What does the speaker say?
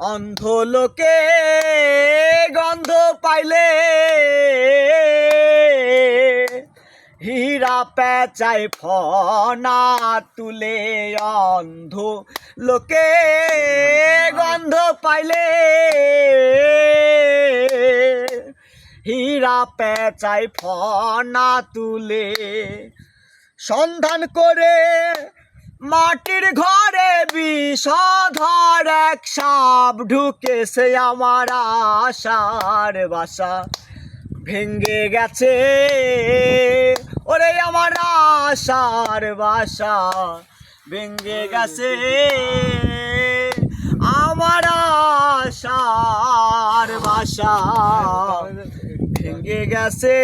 অন্ধ লোকে গন্ধ পাইলে হীরা পেঁচায় ফনা তুলে। অন্ধ লোকে গন্ধ পাইলে হীরা পেঁচায় ফনা তুলে। সন্ধান করে মাটির ঘরে বিষধর এক সাপ ঢুকেছে আমার আশার বাসা ভেঙ্গে গেছে। ওরে আমার আশার বাসা ভেঙ্গে গেছে, আমার আশার বাসা ভেঙ্গে গেছে।